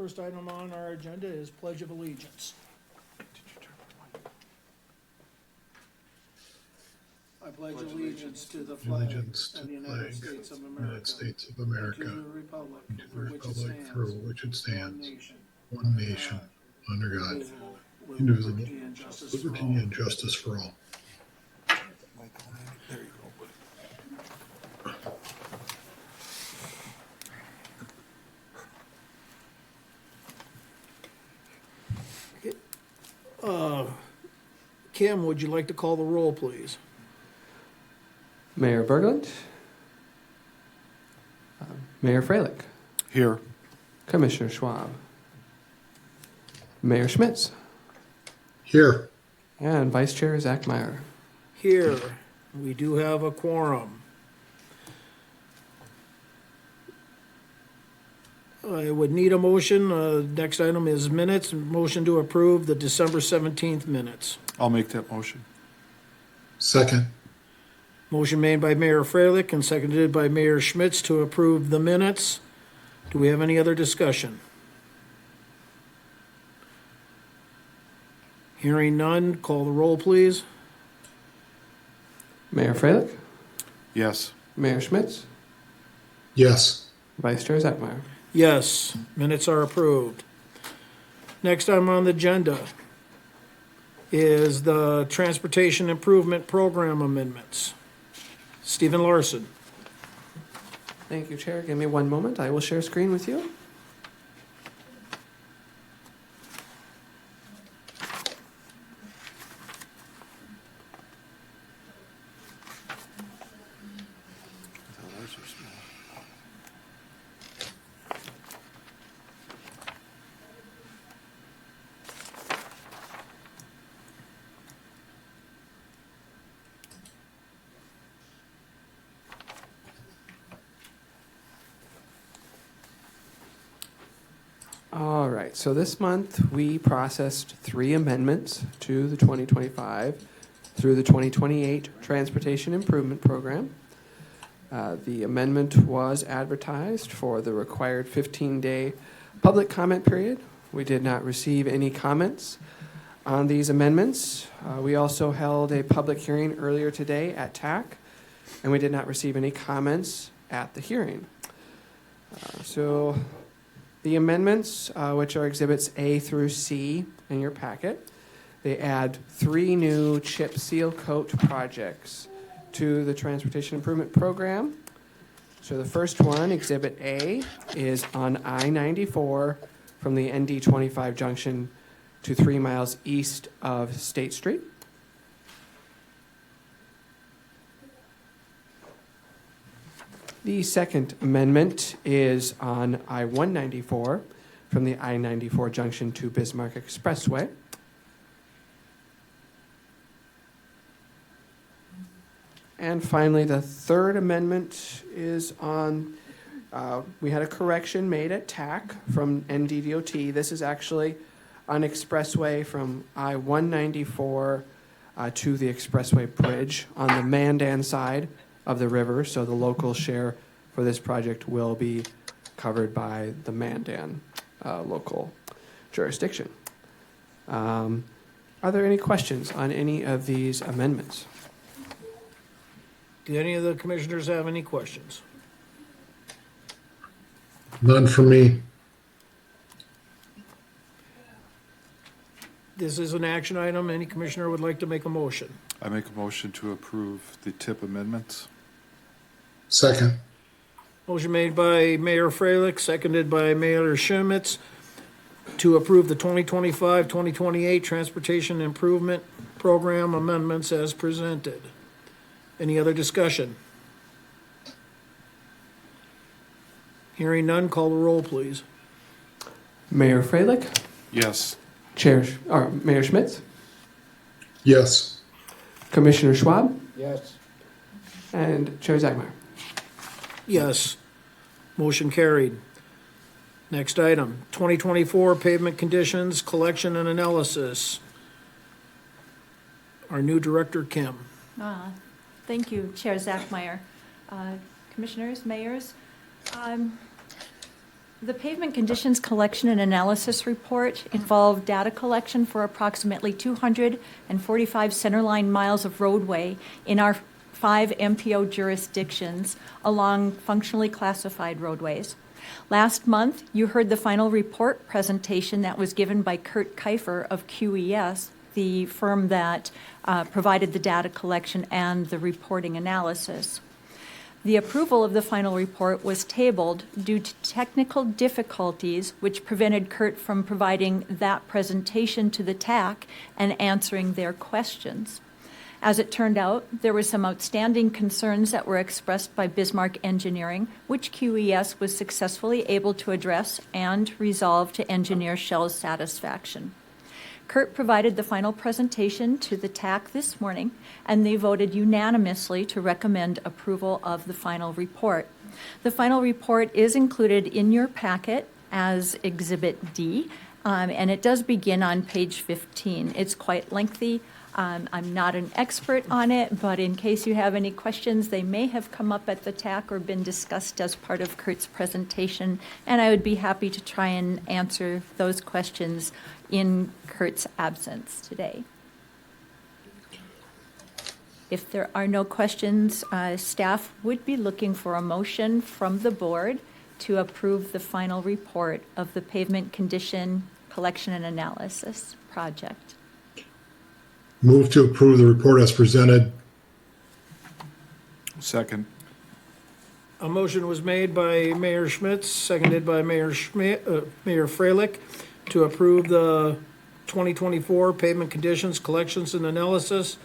First item on our agenda is Pledge of Allegiance. I pledge allegiance to the flag of the United States of America, and to the republic for which it stands, one nation, under God, indivisible, with liberty and justice for all. There you go, buddy. Kim, would you like to call the roll, please? Mayor Berglund, Mayor Freilich, Here. Commissioner Schwab, Mayor Schmitz, Here. and Vice Chair Zach Meyer. Here, we do have a quorum. I would need a motion. Next item is minutes. Motion to approve the December 17th minutes. I'll make that motion. Second. Motion made by Mayor Freilich and seconded by Mayor Schmitz to approve the minutes. Do we have any other discussion? Hearing none, call the roll, please. Mayor Freilich, Yes. Mayor Schmitz, Yes. Vice Chair Zach Meyer. Yes, minutes are approved. Next item on the agenda is the Transportation Improvement Program amendments. Stephen Larson. Thank you, Chair. Give me one moment. I will share screen with you. All right, so this month we processed 3 amendments to the 2025 through the 2028 Transportation Improvement Program. The amendment was advertised for the required 15-day public comment period. We did not receive any comments on these amendments. We also held a public hearing earlier today at TAC, and we did not receive any comments at the hearing. So the amendments, which are exhibits A through C in your packet, they add 3 new chip seal coat projects to the Transportation Improvement Program. So the first one, exhibit A, is on I-94 from the ND-25 junction to 3 miles east of State Street. The second amendment is on I-194 from the I-94 junction to Bismarck Expressway. And finally, the third amendment is on, we had a correction made at TAC from NDDOT. This is actually on Expressway from I-194 to the Expressway Bridge on the Mandan side of the river, so the local share for this project will be covered by the Mandan local jurisdiction. Are there any questions on any of these amendments? Do any of the commissioners have any questions? None for me. This is an action item. Any commissioner would like to make a motion? I make a motion to approve the tip amendments. Second. Motion made by Mayor Freilich, seconded by Mayor Schmitz to approve the 2025-2028 Transportation Improvement Program amendments as presented. Any other discussion? Hearing none, call the roll, please. Mayor Freilich, Yes. Mayor Schmitz, Yes. Commissioner Schwab, Yes. and Chair Zagmeyer. Yes. Motion carried. Next item, 2024 pavement conditions, collection and analysis. Our new director, Kim. Thank you, Chair Zachmeyer. Commissioners, mayors, The pavement conditions collection and analysis report involved data collection for approximately 245 centerline miles of roadway in our 5 MPO jurisdictions along functionally classified roadways. Last month, you heard the final report presentation that was given by Kurt Kiefer of QES, the firm that provided the data collection and the reporting analysis. The approval of the final report was tabled due to technical difficulties which prevented Kurt from providing that presentation to the TAC and answering their questions. As it turned out, there were some outstanding concerns that were expressed by Bismarck Engineering, which QES was successfully able to address and resolve to engineer Shell's satisfaction. Kurt provided the final presentation to the TAC this morning, and they voted unanimously to recommend approval of the final report. The final report is included in your packet as Exhibit D, and it does begin on page 15. It's quite lengthy. I'm not an expert on it, but in case you have any questions, they may have come up at the TAC or been discussed as part of Kurt's presentation, and I would be happy to try and answer those questions in Kurt's absence today. If there are no questions, staff would be looking for a motion from the board to approve the final report of the pavement condition collection and analysis project. Move to approve the report as presented. Second. A motion was made by Mayor Schmitz, seconded by Mayor Freilich, to approve the 2024 pavement conditions, collections, and analysis,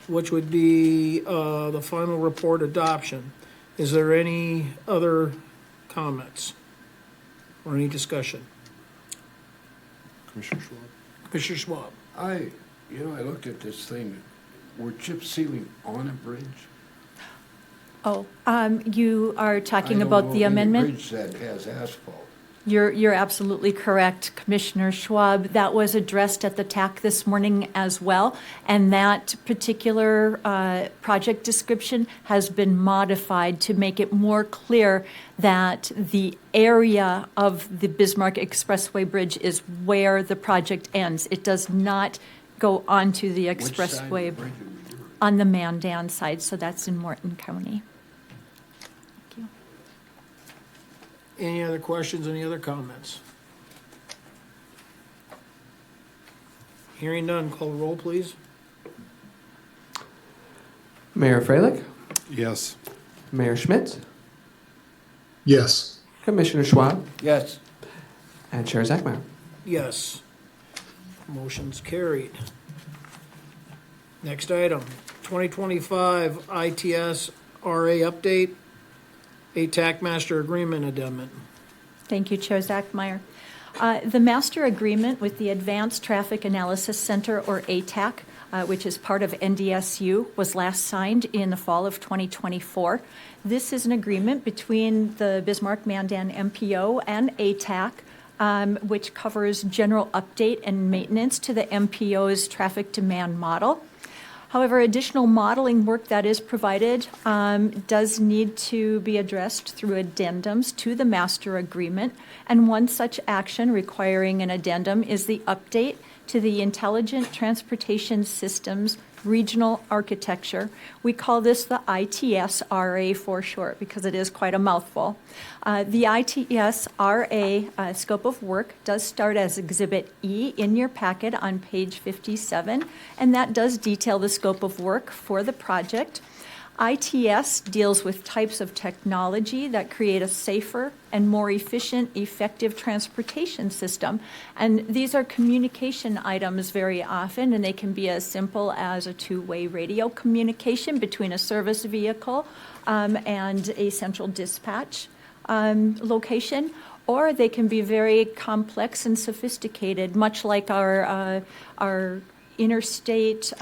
which would be the final report adoption. Is there any other comments or any discussion? Commissioner Schwab. Commissioner Schwab. I looked at this thing. We're chip sealing on a bridge. Oh, you are talking I don't about know the of any amendment? bridge that has asphalt. You're absolutely correct, Commissioner Schwab. That was addressed at the TAC this morning as well, and that particular project description has been modified to make it more clear that the area of the Bismarck Expressway Bridge is where the project ends. It does not go onto the Which side of the expressway bridge are we doing? on the Mandan side, so that's in Morton County. Thank you. Any other questions, any other comments? Hearing none, call the roll, please. Mayor Freilich, Yes. Mayor Schmitz, Yes. Commissioner Schwab, Yes. and Chair Zachmeyer. Yes. Motion's carried. Next item, 2025 ITS RA update, ATAC Master Agreement Addendum. Thank you, Chair Zachmeyer. The master agreement with the Advanced Traffic Analysis Center, or ATAC, which is part of NDSU, was last signed in the fall of 2024. This is an agreement between the Bismarck-Mandan MPO and ATAC, which covers general update and maintenance to the MPO's traffic demand model. However, additional modeling work that is provided does need to be addressed through addendums to the master agreement, and one such action requiring an addendum is the update to the Intelligent Transportation Systems Regional Architecture. We call this the ITS-RA for short because it is quite a mouthful. The ITS-RA scope of work does start as Exhibit E in your packet on page 57, and that does detail the scope of work for the project. ITS deals with types of technology that create a safer and more efficient, effective transportation system. And these are communication items very often, and they can be as simple as a two-way radio communication between a service vehicle and a central dispatch location, or they can be very complex and sophisticated, much like our interstate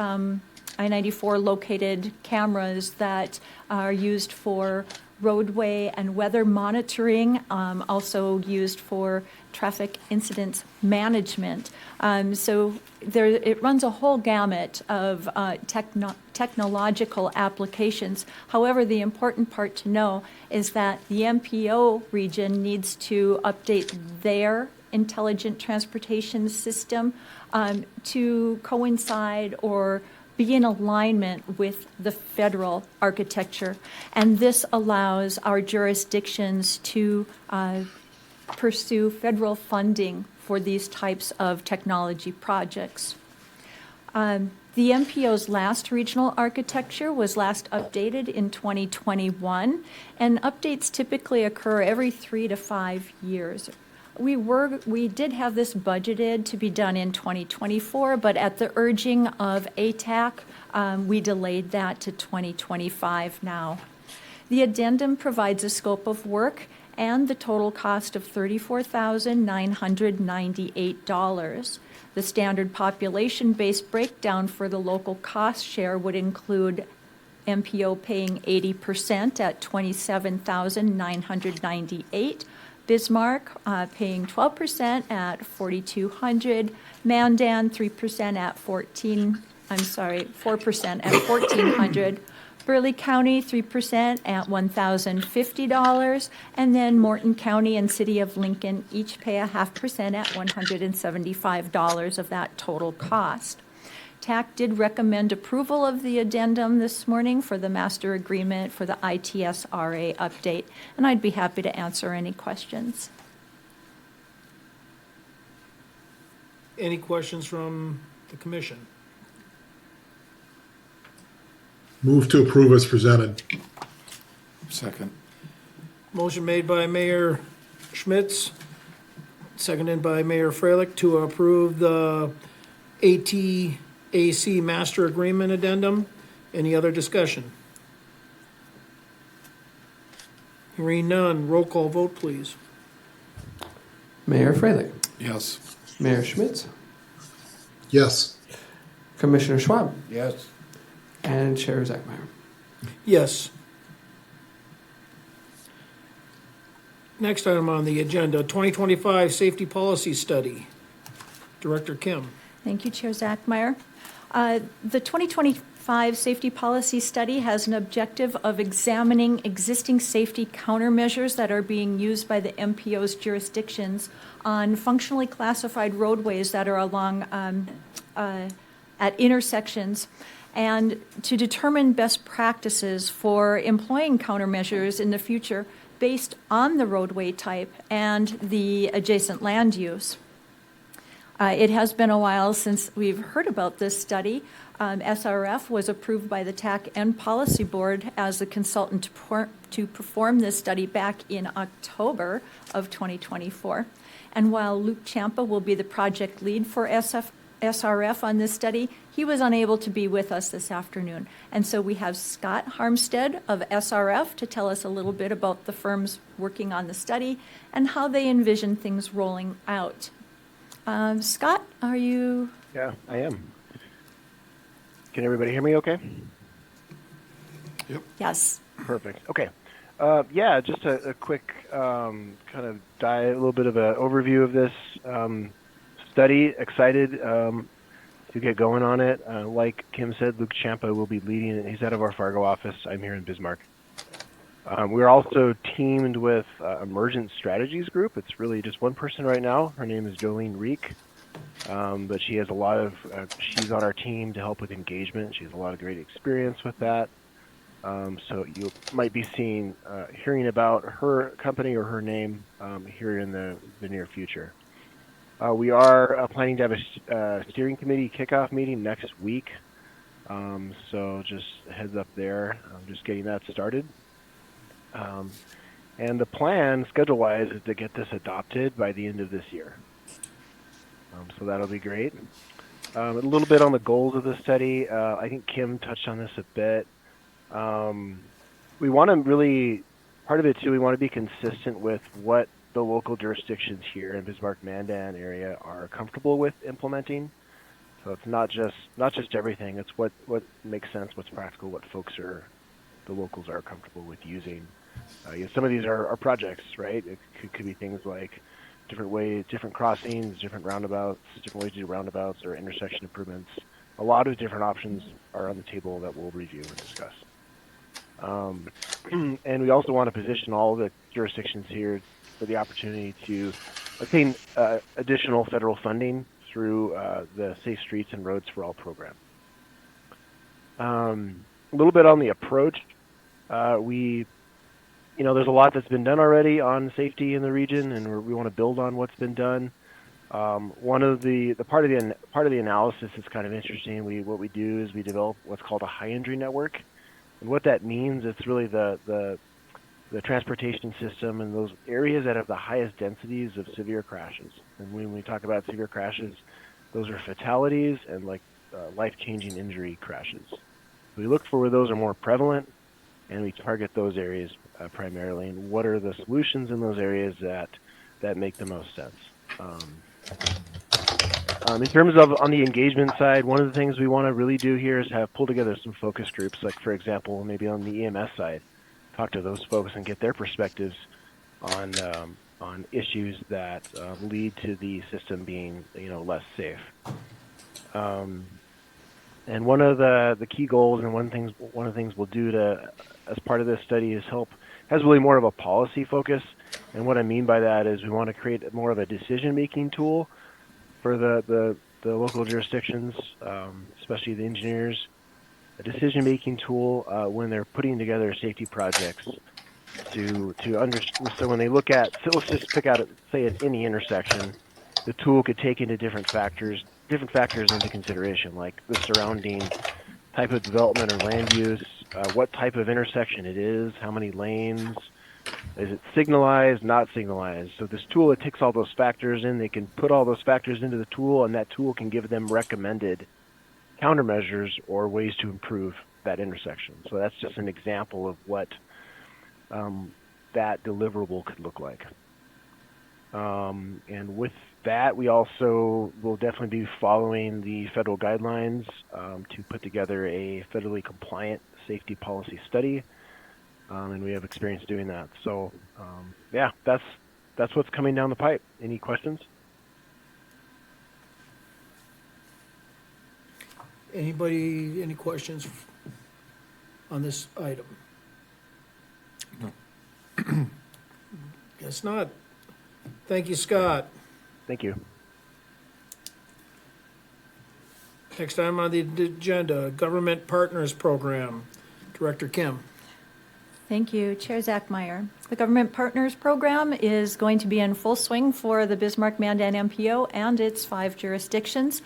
I-94 located cameras that are used for roadway and weather monitoring, also used for traffic incidents management. So it runs a whole gamut of technological applications. However, the important part to know is that the MPO region needs to update their intelligent transportation system to coincide or be in alignment with the federal architecture. And this allows our jurisdictions to pursue federal funding for these types of technology projects. The MPO's last regional architecture was last updated in 2021, and updates typically occur every 3 to 5 years. We did have this budgeted to be done in 2024, but at the urging of ATAC, we delayed that to 2025 now. The addendum provides a scope of work and the total cost of $34,998. The standard population-based breakdown for the local cost share would include MPO paying 80% at $27,998, Bismarck paying 12% at $4,200, Mandan 4% at $1,400, Burleigh County 3% at $1,050, and then Morton County and City of Lincoln each pay 0.5% at $175 of that total cost. TAC did recommend approval of the addendum this morning for the master agreement for the ITSRA update, and I'd be happy to answer any questions. Any questions from the commission? Move to approve as presented. Second. Motion made by Mayor Schmitz, seconded by Mayor Freilich to approve the ATAC Master Agreement Addendum. Any other discussion? Hearing none, roll call vote, please. Mayor Freilich, Yes. Mayor Schmitz, Yes. Commissioner Schwab, Yes. and Chair Zachmeyer. Yes. Next item on the agenda, 2025 Safety Policy Study. Director Kim. Thank you, Chair Zachmeyer. The 2025 Safety Policy Study has an objective of examining existing safety countermeasures that are being used by the MPO's jurisdictions on functionally classified roadways that are along at intersections, and to determine best practices for employing countermeasures in the future based on the roadway type and the adjacent land use. It has been a while since we've heard about this study. SRF was approved by the TAC and Policy Board as the consultant to perform this study back in October of 2024. And while Luke Champa will be the project lead for SRF on this study, he was unable to be with us this afternoon. And so we have Scott Harmstead of SRF to tell us a little bit about the firms working on the study and how they envision things rolling out. Scott, are you? Yeah, I am. Can everybody hear me okay? Yes. Perfect. Okay. Yeah, just a quick kind of a little bit of an overview of this study. Excited to get going on it. Like Kim said, Luke Champa will be leading it. He's out of our Fargo office. I'm here in Bismarck. We're also teamed with Emergent Strategies Group. It's really just one person right now. Her name is Jolene Reek, but she has a lot of, she's on our team to help with engagement. She has a lot of great experience with that. So you might be hearing about her company or her name here in the near future. We are planning to have a steering committee kickoff meeting next week. So just a heads up there. I'm just getting that started. And the plan, schedule-wise, is to get this adopted by the end of this year. So that'll be great. A little bit on the goals of the study. I think Kim touched on this a bit. We want to really, part of it too, we want to be consistent with what the local jurisdictions here in Bismarck-Mandan area are comfortable with implementing. So it's not just everything. It's what makes sense, what's practical, what the locals are comfortable with using. Some of these are projects, right? It could be things like different crossings, different roundabouts, different ways to do roundabouts or intersection improvements. a lot of different options are on the table that we'll review and discuss. And we also want to position all the jurisdictions here for the opportunity to obtain additional federal funding through the Safe Streets and Roads for All program. A little bit on the approach. There's a lot that's been done already on safety in the region, and we want to build on what's been done. One of the part of the analysis is kind of interesting. What we do is we develop what's called a high injury network, and what that means, it's really the transportation system and those areas that have the highest densities of severe crashes. And when we talk about severe crashes, those are fatalities and life-changing injury crashes. We look for where those are more prevalent, and we target those areas primarily. And what are the solutions in those areas that make the most sense? In terms of on the engagement side, one of the things we want to really do here is pull together some focus groups, like for example, maybe on the EMS side, talk to those folks and get their perspectives on issues that lead to the system being less safe. And one of the key goals, and one of the things we'll do as part of this study has really more of a policy focus. And what I mean by that is we want to create more of a decision-making tool for the local jurisdictions, especially the engineers, a decision-making tool when they're putting together safety projects to understand. So when they look at, so let's just pick out, say at any intersection, the tool could take into different factors into consideration, like the surrounding type of development or land use, what type of intersection it is, how many lanes, is it signalized, not signalized. So this tool, it takes all those factors in. They can put all those factors into the tool, and that tool can give them recommended countermeasures or ways to improve that intersection. So that's just an example of what that deliverable could look like. And with that, we also will definitely be following the federal guidelines to put together a federally compliant safety policy study, and we have experience doing that. So, yeah, that's what's coming down the pipe. Any questions? Anybody, any questions on this item? No. Guess not. Thank you, Scott. Thank you. Next item on the agenda, Government Partners Program. Director Kim. Thank you, Chair Zachmeyer. The Government Partners Program is going to be in full swing for the Bismarck-Mandan MPO and its 5 jurisdictions.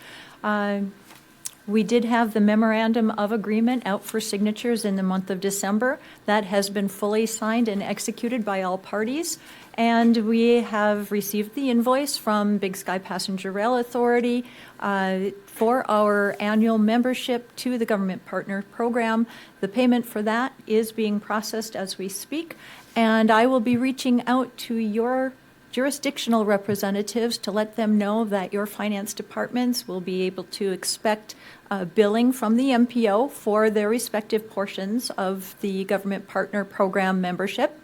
We did have the Memorandum of Agreement out for signatures in the month of December. That has been fully signed and executed by all parties. And we have received the invoice from Big Sky Passenger Rail Authority for our annual membership to the Government Partner Program. The payment for that is being processed as we speak. And I will be reaching out to your jurisdictional representatives to let them know that your finance departments will be able to expect billing from the MPO for their respective portions of the Government Partner Program membership.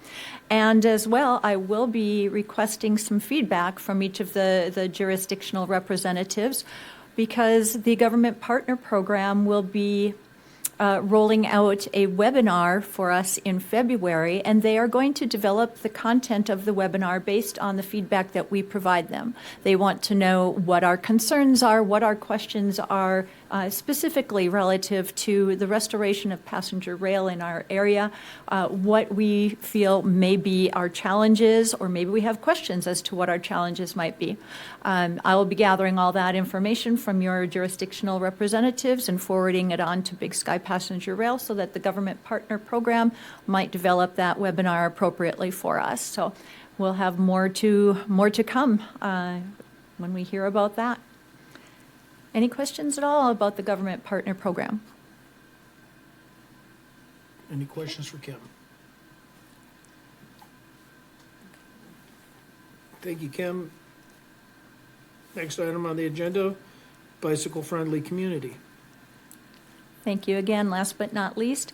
And as well, I will be requesting some feedback from each of the jurisdictional representatives, because the Government Partner Program will be rolling out a webinar for us in February, and they are going to develop the content of the webinar based on the feedback that we provide them. They want to know what our concerns are, what our questions are, specifically relative to the restoration of passenger rail in our area, what we feel may be our challenges, or maybe we have questions as to what our challenges might be. I will be gathering all that information from your jurisdictional representatives and forwarding it on to Big Sky Passenger Rail so that the Government Partner Program might develop that webinar appropriately for us. So we'll have more to come when we hear about that. Any questions at all about the Government Partner Program? Any questions for Kim? Thank you, Kim. Next item on the agenda, bicycle-friendly community. Thank you again. Last but not least,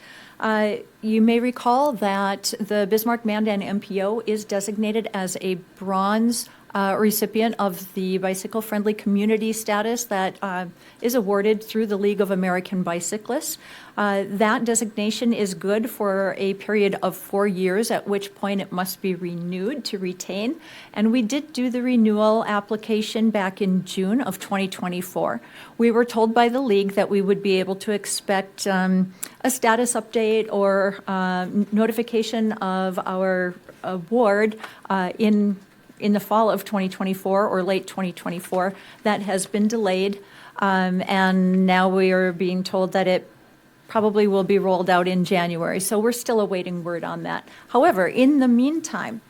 you may recall that the Bismarck-Mandan MPO is designated as a bronze recipient of the bicycle-friendly community status that is awarded through the League of American Bicyclists. That designation is good for a period of 4 years, at which point it must be renewed to retain. And we did do the renewal application back in June of 2024. We were told by the league that we would be able to expect a status update or notification of our award in the fall of 2024 or late 2024. That has been delayed, and now we are being told that it probably will be rolled out in January. So we're still awaiting word on that. However, in the meantime,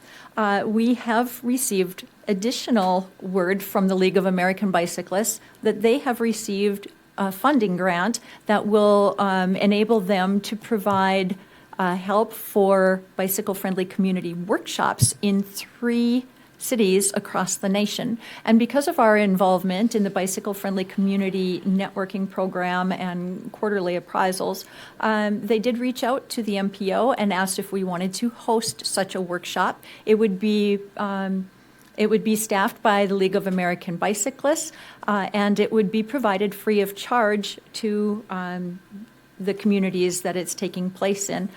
we have received additional word from the League of American Bicyclists that they have received a funding grant that will enable them to provide help for bicycle-friendly community workshops in 3 cities across the nation. And because of our involvement in the bicycle-friendly community networking program and quarterly appraisals, they did reach out to the MPO and asked if we wanted to host such a workshop. It would be staffed by the League of American Bicyclists, and it would be provided free of charge to the communities that it's taking place in.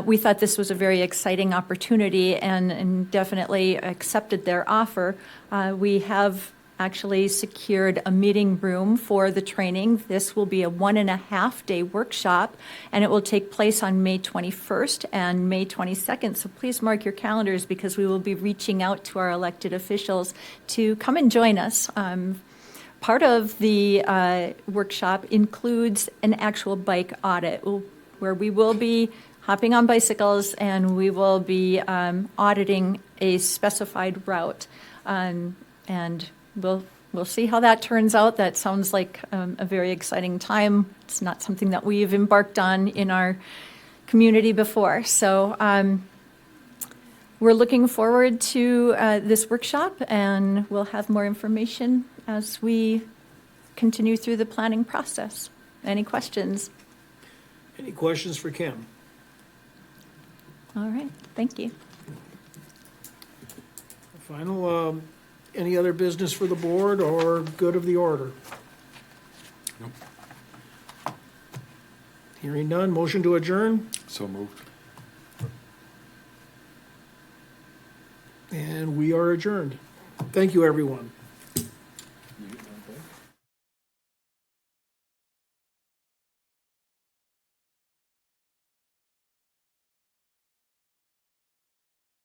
We thought this was a very exciting opportunity and definitely accepted their offer. We have actually secured a meeting room for the training. This will be a 1.5-day workshop, and it will take place on May 21st and May 22nd. So please mark your calendars, because we will be reaching out to our elected officials to come and join us. Part of the workshop includes an actual bike audit, where we will be hopping on bicycles and we will be auditing a specified route. And we'll see how that turns out. That sounds like a very exciting time. It's not something that we've embarked on in our community before. So we're looking forward to this workshop, and we'll have more information as we continue through the planning process. Any questions? Any questions for Kim? All right, thank you. Final, any other business for the board or good of the order? Nope. Hearing none, motion to adjourn, So moved. and we are adjourned. Thank you, everyone.